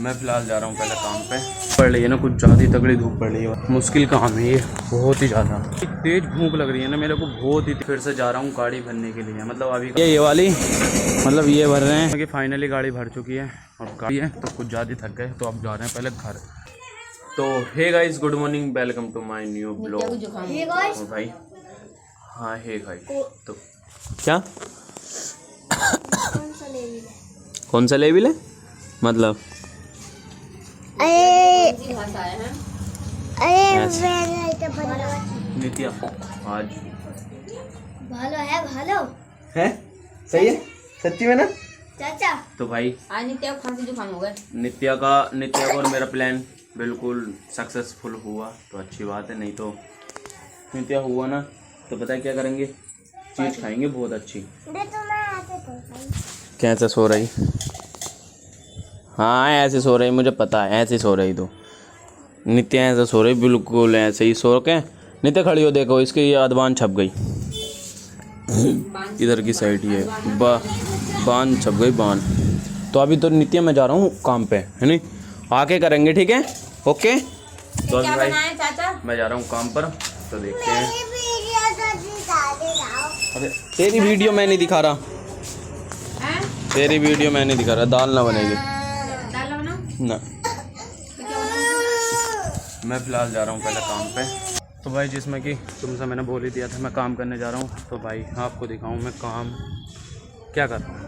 मैं फ़िलहाल जा रहा हूँ पहले काम पे। पड़ रही है ना कुछ ज़्यादा ही तगड़ी धूप पड़ रही है, मुश्किल काम है ये बहुत ही ज़्यादा। तेज़ भूख लग रही है ना मेरे को बहुत ही। फिर से जा रहा हूँ गाड़ी भरने के लिए, मतलब अभी ये वाली मतलब ये भर रहे हैं क्योंकि फाइनली गाड़ी भर चुकी है और गाड़ी है तो कुछ ज़्यादा थक गए तो अब जा रहे हैं पहले घर। तो hey guys, good morning, welcome to my new blog. भाई हाँ हे भाई, तो क्या कौन सा लेविल है मतलब नित्या आज भालो है, भालो है, सही है सच्ची में ना चाचा। तो भाई आज नित्या को खांसी जुकाम हो गए। नित्या का और मेरा प्लान बिल्कुल सक्सेसफुल हुआ तो अच्छी बात है, नहीं तो नित्या हुआ ना तो पता है क्या करेंगे, चीज़ खाएंगे बहुत अच्छी। कैसे सो रही? हाँ ऐसे सो रही, मुझे पता है ऐसे सो रही। तो नित्या ऐसे सो रही, बिल्कुल ऐसे ही सो के। नित्या खड़ी हो, देखो इसकी ये अदबान छप गई इधर की साइड, ये बान छप गई बान। तो अभी तो नित्या मैं जा रहा हूँ काम पे, है नहीं, आके करेंगे ठीक है, ओके। तो अभी भाई मैं जा रहा हूँ काम पर, तो देखते हैं। अरे तेरी वीडियो मैं नहीं दिखा रहा, तेरी वीडियो मैं नहीं दिखा रहा। दाल ना बनेगी ना। मैं फ़िलहाल जा रहा हूँ पहले काम पे। तो भाई जिसमें कि तुमसे मैंने बोल ही दिया था मैं काम करने जा रहा हूँ, तो भाई आपको दिखाऊँ मैं काम क्या कर रहा हूँ।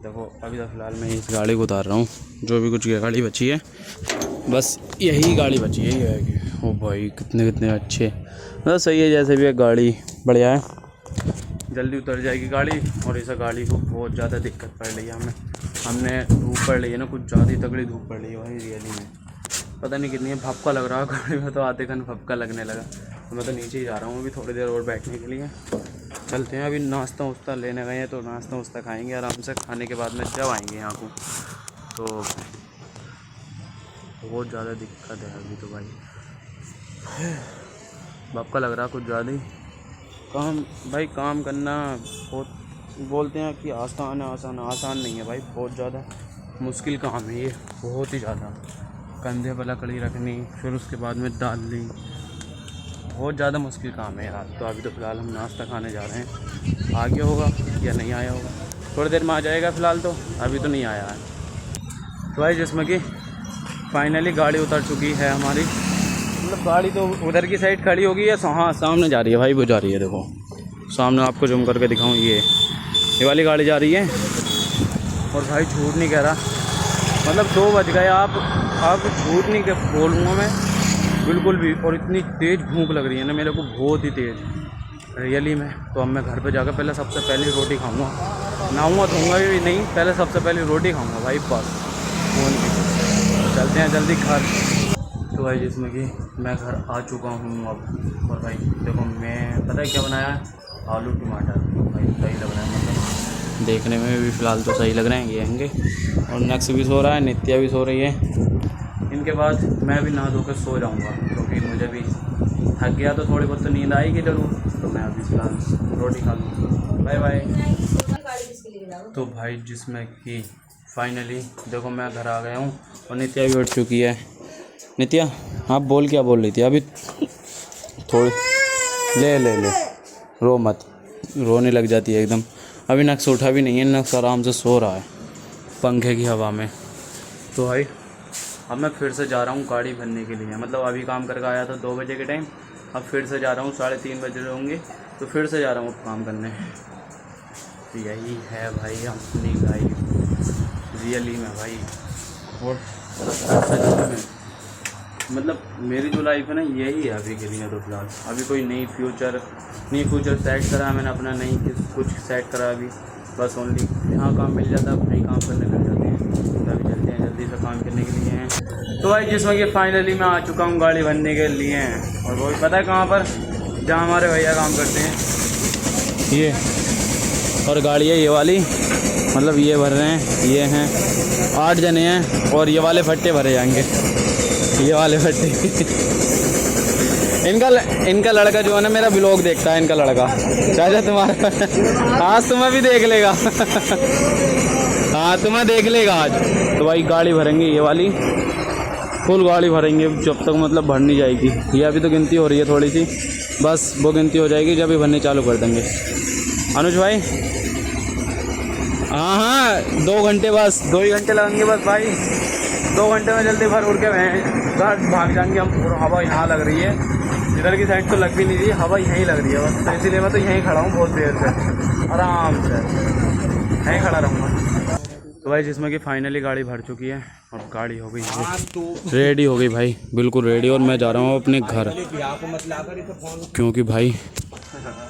देखो अभी तो फ़िलहाल मैं इस गाड़ी को उतार रहा हूँ, जो भी कुछ गाड़ी बची है बस यही गाड़ी बची है ये है। ओ भाई कितने कितने अच्छे, मतलब सही है, जैसे भी है गाड़ी बढ़िया है, जल्दी उतर जाएगी गाड़ी। और इस गाड़ी को बहुत ज़्यादा दिक्कत पड़ रही है हमने धूप पड़ रही है ना कुछ ज़्यादा ही तगड़ी धूप पड़ रही है भाई रियली में, पता नहीं कितनी है। भपका लग रहा है गाड़ी में, तो आते घंटे भपका लगने लगा। तो मैं तो नीचे ही जा रहा हूँ अभी थोड़ी देर और बैठने के लिए। चलते हैं, अभी नाश्ता वास्ता लेने गए हैं तो नाश्ता वास्ता खाएंगे आराम से। खाने के बाद में जब आएंगे यहाँ को तो बहुत ज़्यादा दिक्कत है अभी तो भाई, भपका लग रहा है कुछ ज़्यादा ही। काम भाई काम करना बहुत बोलते हैं कि आसान है, आसान नहीं है भाई, बहुत ज़्यादा मुश्किल काम है ये बहुत ही ज़्यादा। कंधे पर लकड़ी रखनी, फिर उसके बाद में डालनी, बहुत ज़्यादा मुश्किल काम है यार। तो अभी तो फ़िलहाल हम नाश्ता खाने जा रहे हैं, आ गया होगा या नहीं आया होगा, थोड़ी देर में आ जाएगा। फ़िलहाल तो अभी तो नहीं आया है। तो भाई जिसमें कि फाइनली गाड़ी उतर चुकी है हमारी, मतलब गाड़ी तो उधर की साइड खड़ी होगी या हाँ सामने जा रही है भाई, वो जा रही है देखो सामने, आपको जूम करके दिखाऊँ, ये वाली गाड़ी जा रही है। और भाई झूठ नहीं कह रहा, मतलब 2 बज गए, आप झूठ नहीं बोलूँगा मैं बिल्कुल भी। और इतनी तेज़ भूख लग रही है ना मेरे को, बहुत ही तेज़ रियली में। तो अब मैं घर पे जाकर पहले सबसे पहले रोटी खाऊंगा, नहाऊंगा धोऊंगा भी नहीं, पहले सबसे पहले रोटी खाऊंगा भाई बस फोन की। चलते हैं जल्दी घर। तो भाई जिसमें कि मैं घर आ चुका हूँ अब। और भाई देखो मैं पता है क्या बनाया है, आलू टमाटर। भाई सही लग रहा है, मतलब देखने में भी फ़िलहाल तो सही लग रहे हैं ये होंगे। और नक्स भी सो रहा है, नित्या भी सो रही है। इनके बाद मैं भी नहा धो कर सो जाऊंगा क्योंकि मुझे भी थक गया, तो थोड़ी बहुत तो नींद आएगी ज़रूर। तो मैं अभी फ़िलहाल रोटी खा लूँ, बाय बाय। तो भाई जिसमें कि फाइनली देखो मैं घर आ गया हूँ और नित्या भी उठ चुकी है। नित्या आप क्या बोल रही थी अभी? थोड़ी ले रो मत, रोने लग जाती है एकदम। अभी नक्स उठा भी नहीं है, नक्स आराम से सो रहा है पंखे की हवा में। तो भाई अब मैं फिर से जा रहा हूँ गाड़ी भरने के लिए, मतलब अभी काम करके आया था 2 बजे के टाइम, अब फिर से जा रहा हूँ 3:30 बजे होंगे, तो फिर से जा रहा हूँ काम करने। तो यही है भाई अपनी लाइफ रियली में भाई। और मतलब मेरी जो लाइफ है ना यही है अभी के लिए। तो फिलहाल अभी कोई नई फ्यूचर सेट करा मैंने अपना, नहीं कुछ सेट करा अभी, बस ओनली यहाँ काम मिल जाता है वहीं काम करने लग जाते हैं। तो अभी चलते हैं जल्दी से काम करने के लिए हैं। तो भाई जिसमें कि फाइनली मैं आ चुका हूँ गाड़ी भरने के लिए, और वो भी पता है कहाँ पर, जहाँ हमारे भैया काम करते हैं ये। और गाड़ी है ये वाली, मतलब ये भर रहे हैं, ये हैं 8 जने हैं और ये वाले फट्टे भरे जाएंगे, ये वाले फट्टे। इनका लड़का जो है ना मेरा ब्लॉग देखता है, इनका लड़का चाचा तुम्हारा आज तुम्हें भी देख लेगा। हाँ तुम्हें देख लेगा आज। तो भाई गाड़ी भरेंगे ये वाली, फुल गाड़ी भरेंगे जब तक मतलब भर नहीं जाएगी। ये अभी तो गिनती हो रही है थोड़ी सी, बस वो गिनती हो जाएगी जब भी भरने चालू कर देंगे। अनुज भाई हाँ 2 घंटे, बस 2 ही घंटे लगेंगे बस भाई। 2 घंटे में जल्दी भर उड़ के घर भाग जाएंगे हम। और हवा यहाँ लग रही है, इधर की साइड तो लग भी नहीं रही, हवा यहीं लग रही है बस। तो इसीलिए मैं तो यहीं खड़ा हूँ बहुत देर से, आराम से यहीं खड़ा रहूँगा। तो भाई जिसमें कि फाइनली गाड़ी भर चुकी है और गाड़ी हो गई रेडी हो गई भाई, बिल्कुल रेडी। और मैं जा रहा हूँ अपने घर, क्योंकि भाई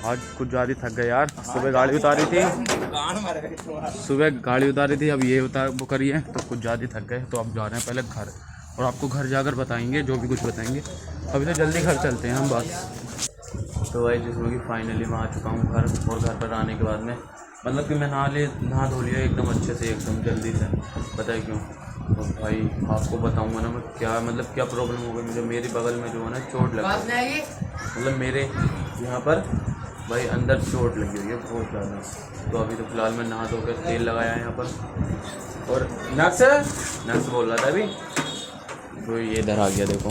आज कुछ ज़्यादा थक गए यार। सुबह गाड़ी उतारी थी, अब ये वो करी है, तो कुछ ज़्यादा थक गए। तो अब जा रहे हैं पहले घर, और आपको घर जाकर बताएंगे जो भी कुछ बताएंगे। अभी तो जल्दी घर चलते हैं हम बस। तो भाई जिसमें कि फाइनली मैं आ चुका हूँ घर, और घर पर आने के बाद में मतलब कि मैं नहा धो लिया एकदम अच्छे से, एकदम जल्दी से। बताइए क्यों? तो भाई आपको बताऊंगा ना मैं क्या प्रॉब्लम हो गई मुझे। मेरे बगल में जो है ना चोट लगी, मतलब मेरे यहाँ पर भाई अंदर चोट लगी हुई है बहुत ज़्यादा। तो अभी तो फिलहाल मैं नहा धो कर तेल लगाया है यहाँ पर। और नक्स बोल रहा था अभी, तो ये इधर आ गया, देखो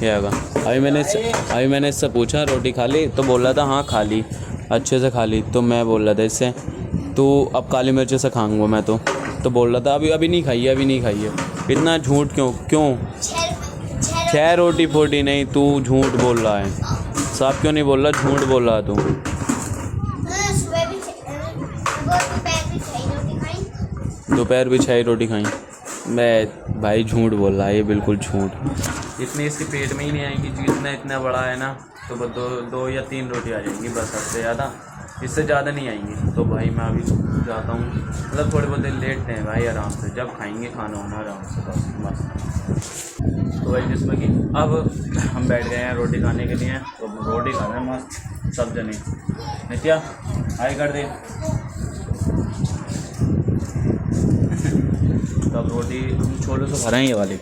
ये आएगा। अभी मैंने इससे पूछा रोटी खा ली, तो बोल रहा था हाँ खा ली, अच्छे से खा ली। तो मैं बोल रहा था इससे तो अब काली मिर्च से खाऊंगा मैं, तो बोल रहा था अभी नहीं खाइए। इतना झूठ क्यों 6 रोटी फोटी नहीं, तू झूठ बोल रहा है। साफ क्यों नहीं बोल रहा, झूठ बोल रहा तू। दोपहर भी 6 रोटी खाई मैं, भाई झूठ बोल रहा है ये, बिल्कुल झूठ। इतनी इसके पेट में ही नहीं आएंगी, इतना बड़ा है ना, तो बस 2 या 3 रोटी आ जाएंगी बस, सबसे ज़्यादा, इससे ज़्यादा नहीं आएंगी। तो भाई मैं अभी जाता हूँ, मतलब थोड़े बहुत देर लेटते हैं भाई, आराम से जब खाएंगे खाना होना आराम से बस। तो भाई जिसमें कि अब हम बैठ गए हैं रोटी खाने के लिए, तो रोटी खा रहे हैं मस्त सब जने। नित्या हाय कर दे। तो अब रोटी हम छोले से खा रहे हैं, ये वाले,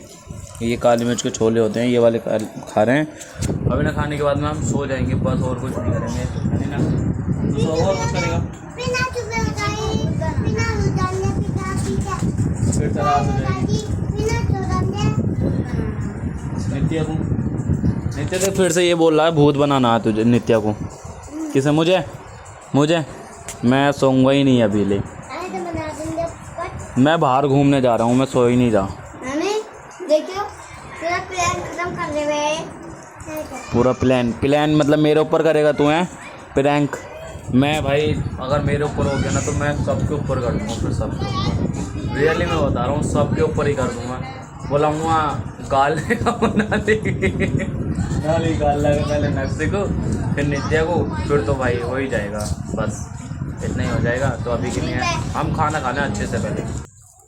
ये काली मिर्च के छोले होते हैं, ये वाले खा रहे हैं। अभी ना खाने के बाद में हम सो जाएंगे बस, और कुछ नहीं करेंगे, है ना? तो और कुछ करेगा फिर तरास हो जाएगी। नित्या तो फिर से ये बोल रहा है भूत बनाना है तुझे, नित्या को। किसे? मुझे मैं सोऊंगा ही नहीं अभी ले, मैं बाहर घूमने जा रहा हूँ, मैं सो ही नहीं रहा। पूरा प्लान मतलब मेरे ऊपर करेगा तू है प्रैंक? मैं भाई अगर मेरे ऊपर हो गया ना तो मैं सबके ऊपर कर दूँगा, फिर सबके ऊपर, रियली मैं बता रहा हूँ, सबके ऊपर ही कर दूँगा। बोलाऊँगा गाल बना देगी, गाल लगा पहले नक्शे को, फिर नित्या को, फिर तो भाई हो ही जाएगा, बस इतना ही हो जाएगा। तो अभी के लिए हम खाना खाना अच्छे से पहले।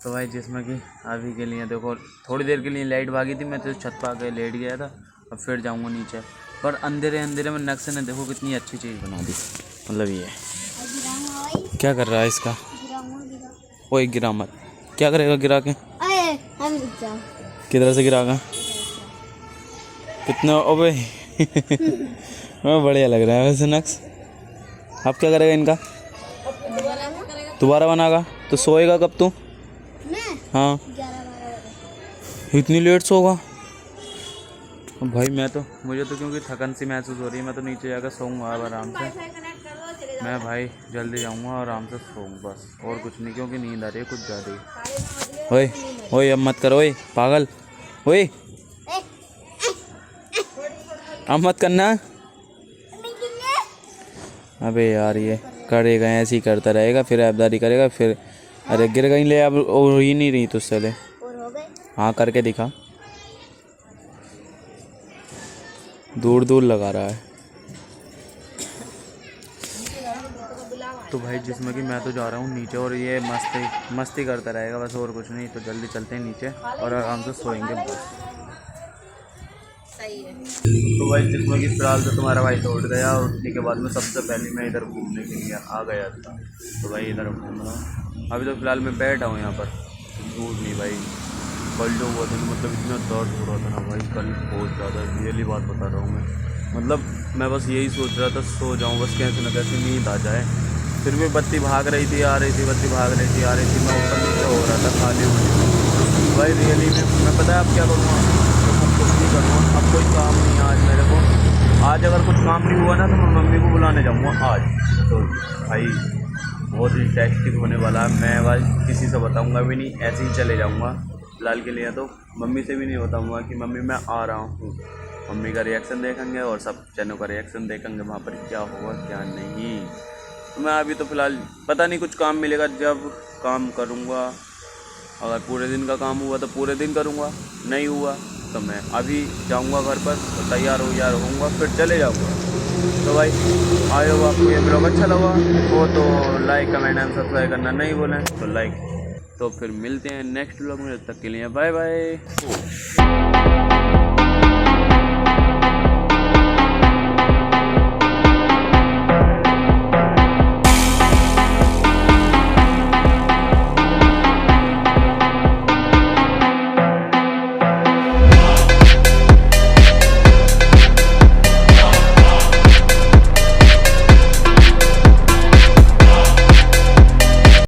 तो भाई जिसमें कि अभी के लिए देखो थोड़ी देर के लिए लाइट भागी थी, मैं तो छत पर आके लेट गया था, अब फिर जाऊँगा नीचे। पर अंधेरे में नक्शे ने देखो कितनी अच्छी चीज़ बना दी, मतलब ये क्या कर रहा है इसका, ओए गिरा मत, क्या करेगा गिरा के, किधर से गिरागा, कितना ओबे बढ़िया लग रहा है वैसे नक्श। अब क्या करेगा इनका, दोबारा बनागा, तो सोएगा कब तू? हाँ इतनी लेट सोगा भाई। मुझे तो क्योंकि थकन सी महसूस हो रही है, मैं तो नीचे जाकर सोऊंगा अब आराम से। मैं भाई जल्दी जाऊंगा और आराम से सोऊंगा बस, और कुछ नहीं, क्योंकि नींद आ रही है कुछ ज़्यादा ही। ओए अब मत करो, ओए पागल, ओए अब मत करना। अबे यार ये करेगा, ऐसे ही करता रहेगा, फिर ऐबदारी करेगा, फिर अरे गिर गई ले, अब हो ही नहीं रही तुझसे ले। हाँ करके दिखा, दूर लगा रहा है। तो भाई जिसमें कि मैं तो जा रहा हूँ नीचे, और ये मस्ती करता रहेगा बस, और कुछ नहीं। तो जल्दी चलते हैं नीचे और आराम से सोएंगे बस। तो भाई जिसमें कि फिलहाल तो तुम्हारा भाई तो उठ गया, और उठने के बाद में सबसे पहले मैं इधर घूमने के लिए आ गया था। तो भाई इधर घूम रहा हूँ अभी, तो फिलहाल मैं बैठा हूँ यहाँ पर, दूर नहीं भाई। कल जो हुआ था मतलब इतना दर्द हो रहा था ना भाई, कल बहुत ज़्यादा, रियली बात बता रहा हूँ मैं। मतलब मैं बस यही सोच रहा था सो जाऊँ बस, कैसे ना कैसे नींद आ जाए, फिर भी बत्ती भाग रही थी, आ रही थी, बत्ती भाग रही थी, आ रही थी। मैं ऊपर नीचे हो रहा था खाली हुई। भाई रियली में मैं पता है अब क्या करूँगा, तो कुछ नहीं करूँगा। अब कोई काम नहीं है आज मेरे को। आज अगर कुछ काम नहीं हुआ ना तो मैं मम्मी को बुलाने जाऊँगा आज। तो भाई बहुत ही टेस्टिंग होने वाला है। मैं भाई किसी से बताऊँगा भी नहीं, ऐसे ही चले जाऊँगा फिलहाल के लिए। तो मम्मी से भी नहीं बताऊँगा कि मम्मी मैं आ रहा हूँ। मम्मी का रिएक्शन देखेंगे और सब जनों का रिएक्शन देखेंगे वहाँ पर, क्या होगा क्या नहीं। तो मैं अभी तो फ़िलहाल पता नहीं, कुछ काम मिलेगा जब काम करूँगा। अगर पूरे दिन का काम हुआ तो पूरे दिन करूँगा, नहीं हुआ तो मैं अभी जाऊँगा घर पर, तो तैयार होऊंगा फिर चले जाऊँगा। तो भाई आए हो, आपको ये ब्लॉग अच्छा लगा हो तो लाइक कमेंट एंड सब्सक्राइब करना नहीं भूलें, तो लाइक। तो फिर मिलते हैं नेक्स्ट ब्लॉग में, तब तक के लिए बाय बाय।